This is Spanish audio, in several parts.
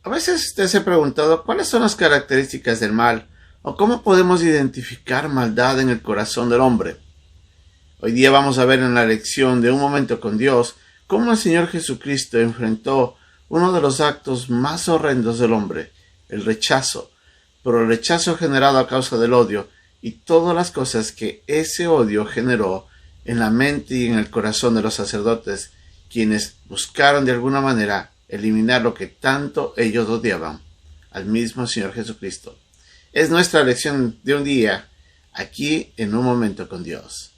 A veces usted se ha preguntado cuáles son las características del mal o cómo podemos identificar maldad en el corazón del hombre. Hoy día vamos a ver en la lección de Un Momento con Dios cómo el Señor Jesucristo enfrentó uno de los actos más horrendos del hombre, el rechazo, pero el rechazo generado a causa del odio y todas las cosas que ese odio generó en la mente y en el corazón de los sacerdotes, quienes buscaron de alguna manera eliminar lo que tanto ellos odiaban, al mismo Señor Jesucristo. Es nuestra lección de un día, aquí en Un Momento con Dios.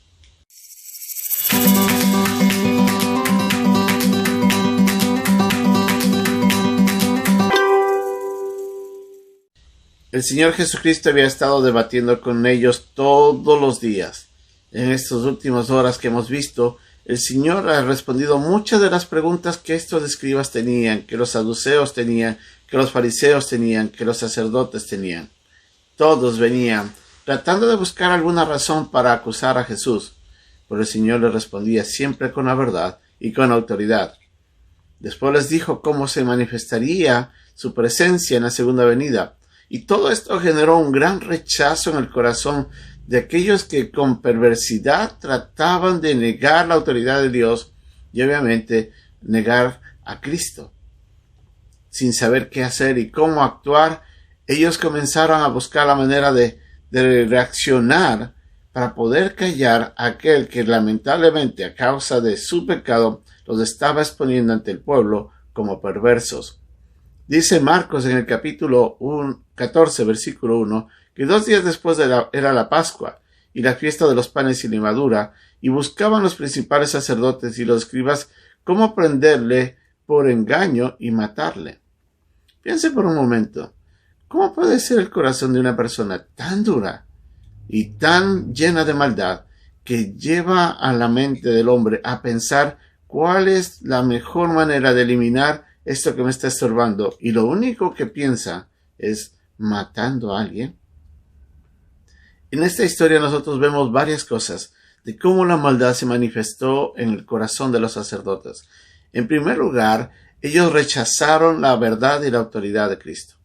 El Señor Jesucristo había estado debatiendo con ellos todos los días. En estas últimas horas que hemos visto, el Señor ha respondido muchas de las preguntas que estos escribas tenían, que los saduceos tenían, que los fariseos tenían, que los sacerdotes tenían. Todos venían tratando de buscar alguna razón para acusar a Jesús, pero el Señor les respondía siempre con la verdad y con autoridad. Después les dijo cómo se manifestaría su presencia en la segunda venida, y todo esto generó un gran rechazo en el corazón de aquellos que con perversidad trataban de negar la autoridad de Dios y obviamente negar a Cristo. Sin saber qué hacer y cómo actuar, ellos comenzaron a buscar la manera de reaccionar para poder callar a aquel que lamentablemente a causa de su pecado los estaba exponiendo ante el pueblo como perversos. Dice Marcos en el capítulo 14, versículo 1, que 2 días después era la Pascua y la fiesta de los panes sin levadura, y buscaban los principales sacerdotes y los escribas cómo prenderle por engaño y matarle. Piense por un momento, ¿cómo puede ser el corazón de una persona tan dura y tan llena de maldad que lleva a la mente del hombre a pensar cuál es la mejor manera de eliminar esto que me está estorbando, y lo único que piensa es matando a alguien? En esta historia nosotros vemos varias cosas de cómo la maldad se manifestó en el corazón de los sacerdotes. En primer lugar, ellos rechazaron la verdad y la autoridad de Cristo.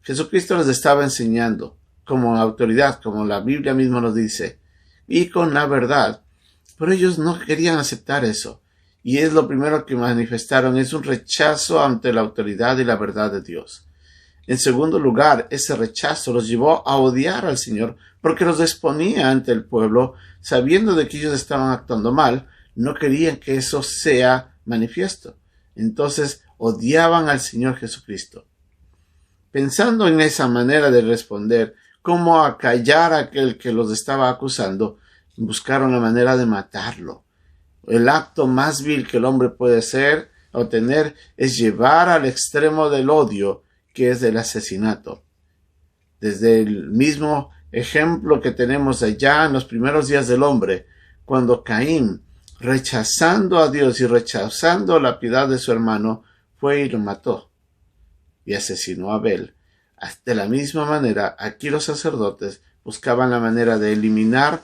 Jesucristo les estaba enseñando como autoridad, como la Biblia misma nos dice, y con la verdad, pero ellos no querían aceptar eso. Y es lo primero que manifestaron, es un rechazo ante la autoridad y la verdad de Dios. En segundo lugar, ese rechazo los llevó a odiar al Señor porque los exponía ante el pueblo, sabiendo de que ellos estaban actuando mal, no querían que eso sea manifiesto. Entonces odiaban al Señor Jesucristo. Pensando en esa manera de responder, cómo acallar a aquel que los estaba acusando, buscaron la manera de matarlo. El acto más vil que el hombre puede hacer o tener es llevar al extremo del odio, que es del asesinato. Desde el mismo ejemplo que tenemos allá en los primeros días del hombre, cuando Caín, rechazando a Dios y rechazando la piedad de su hermano, fue y lo mató y asesinó a Abel. De la misma manera, aquí los sacerdotes buscaban la manera de eliminar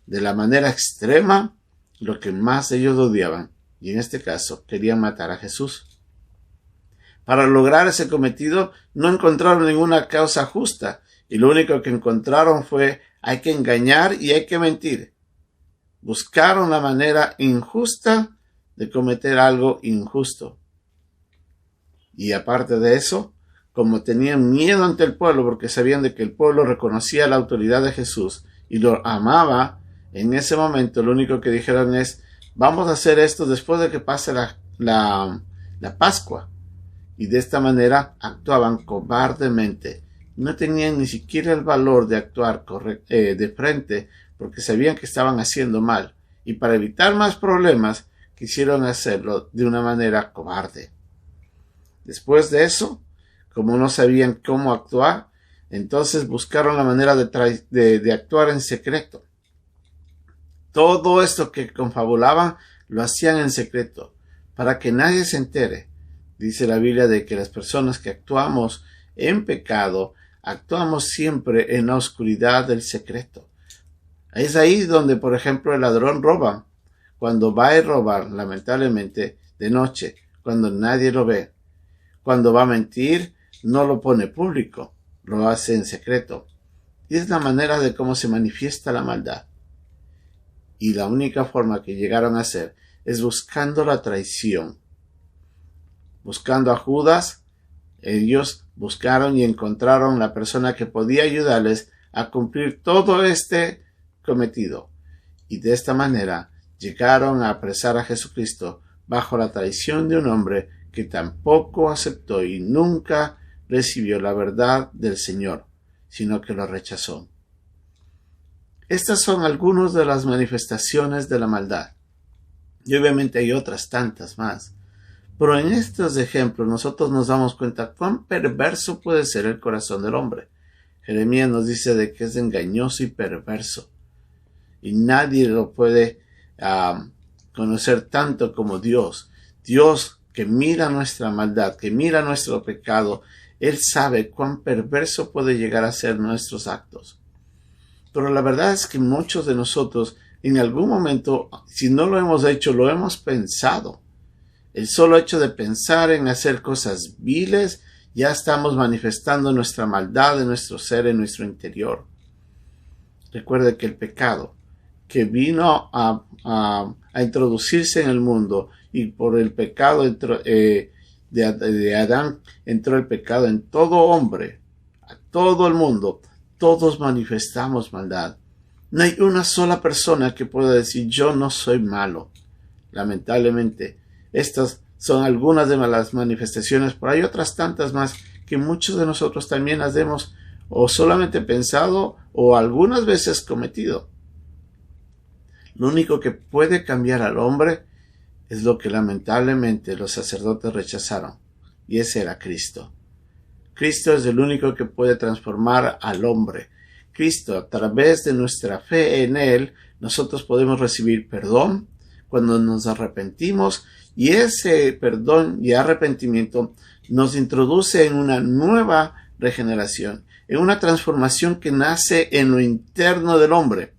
de la manera extrema lo que más ellos odiaban, y en este caso querían matar a Jesús. Para lograr ese cometido no encontraron ninguna causa justa, y lo único que encontraron fue hay que engañar y hay que mentir. Buscaron la manera injusta de cometer algo injusto. Y aparte de eso, como tenían miedo ante el pueblo porque sabían de que el pueblo reconocía la autoridad de Jesús y lo amaba, en ese momento lo único que dijeron es vamos a hacer esto después de que pase la Pascua. Y de esta manera actuaban cobardemente. No tenían ni siquiera el valor de actuar de frente porque sabían que estaban haciendo mal. Y para evitar más problemas quisieron hacerlo de una manera cobarde. Después de eso, como no sabían cómo actuar, entonces buscaron la manera de actuar en secreto. Todo esto que confabulaban lo hacían en secreto, para que nadie se entere. Dice la Biblia de que las personas que actuamos en pecado, actuamos siempre en la oscuridad del secreto. Es ahí donde, por ejemplo, el ladrón roba. Cuando va a robar, lamentablemente, de noche, cuando nadie lo ve. Cuando va a mentir, no lo pone público, lo hace en secreto. Y es la manera de cómo se manifiesta la maldad. Y la única forma que llegaron a hacer es buscando la traición. Buscando a Judas, ellos buscaron y encontraron la persona que podía ayudarles a cumplir todo este cometido. Y de esta manera llegaron a apresar a Jesucristo bajo la traición de un hombre que tampoco aceptó y nunca recibió la verdad del Señor, sino que lo rechazó. Estas son algunas de las manifestaciones de la maldad. Y obviamente hay otras tantas más. Pero en estos ejemplos nosotros nos damos cuenta cuán perverso puede ser el corazón del hombre. Jeremías nos dice de que es engañoso y perverso. Y nadie lo puede conocer tanto como Dios. Dios que mira nuestra maldad, que mira nuestro pecado, Él sabe cuán perverso puede llegar a ser nuestros actos. Pero la verdad es que muchos de nosotros en algún momento, si no lo hemos hecho, lo hemos pensado. El solo hecho de pensar en hacer cosas viles, ya estamos manifestando nuestra maldad en nuestro ser, en nuestro interior. Recuerde que el pecado que vino a introducirse en el mundo y por el pecado de Adán entró el pecado en todo hombre, a todo el mundo. Todos manifestamos maldad. No hay una sola persona que pueda decir yo no soy malo. Lamentablemente, estas son algunas de las manifestaciones, pero hay otras tantas más que muchos de nosotros también las hemos o solamente pensado o algunas veces cometido. Lo único que puede cambiar al hombre es lo que lamentablemente los sacerdotes rechazaron, y ese era Cristo. Cristo es el único que puede transformar al hombre. Cristo, a través de nuestra fe en Él, nosotros podemos recibir perdón cuando nos arrepentimos, y ese perdón y arrepentimiento nos introduce en una nueva regeneración, en una transformación que nace en lo interno del hombre,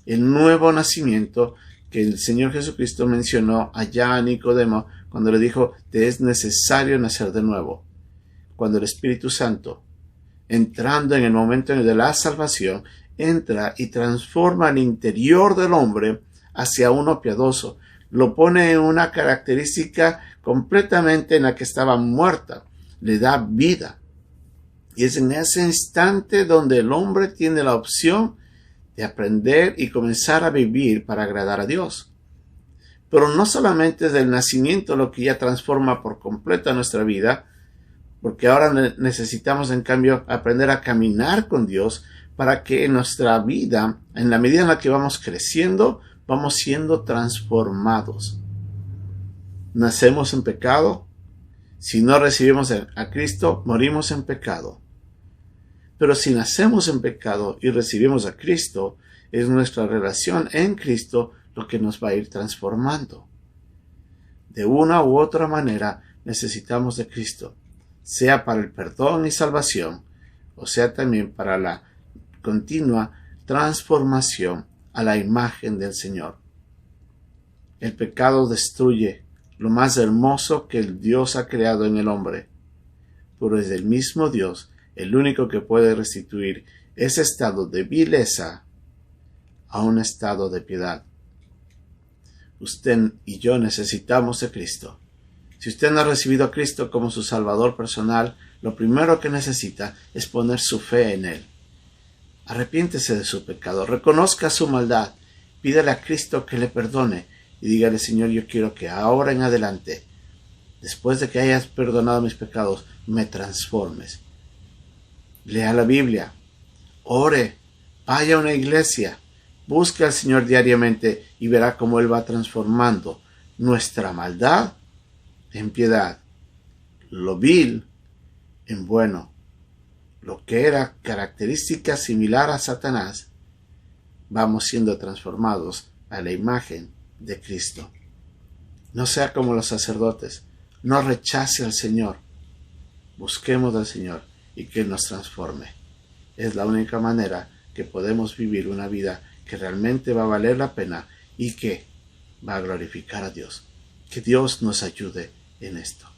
el nuevo nacimiento que el Señor Jesucristo mencionó allá a Nicodemo cuando le dijo, te es necesario nacer de nuevo. Cuando el Espíritu Santo, entrando en el momento de la salvación, entra y transforma el interior del hombre hacia uno piadoso, lo pone en una característica completamente en la que estaba muerta, le da vida. Y es en ese instante donde el hombre tiene la opción de aprender y comenzar a vivir para agradar a Dios. Pero no solamente es el nacimiento lo que ya transforma por completo nuestra vida, porque ahora necesitamos en cambio aprender a caminar con Dios para que en nuestra vida, en la medida en la que vamos creciendo, vamos siendo transformados. Nacemos en pecado. Si no recibimos a Cristo, morimos en pecado. Pero si nacemos en pecado y recibimos a Cristo, es nuestra relación en Cristo lo que nos va a ir transformando. De una u otra manera necesitamos de Cristo, sea para el perdón y salvación, o sea también para la continua transformación a la imagen del Señor. El pecado destruye lo más hermoso que el Dios ha creado en el hombre, pero es el mismo Dios el único que puede restituir ese estado de vileza a un estado de piedad. Usted y yo necesitamos de Cristo. Si usted no ha recibido a Cristo como su Salvador personal, lo primero que necesita es poner su fe en Él. Arrepiéntese de su pecado, reconozca su maldad, pídale a Cristo que le perdone y dígale, Señor, yo quiero que ahora en adelante, después de que hayas perdonado mis pecados, me transformes. Lea la Biblia, ore, vaya a una iglesia, busque al Señor diariamente y verá cómo Él va transformando nuestra maldad en piedad, lo vil en bueno. Lo que era característica similar a Satanás, vamos siendo transformados a la imagen de Cristo. No sea como los sacerdotes, no rechace al Señor. Busquemos al Señor y que Él nos transforme. Es la única manera que podemos vivir una vida que realmente va a valer la pena y que va a glorificar a Dios. Que Dios nos ayude en esto.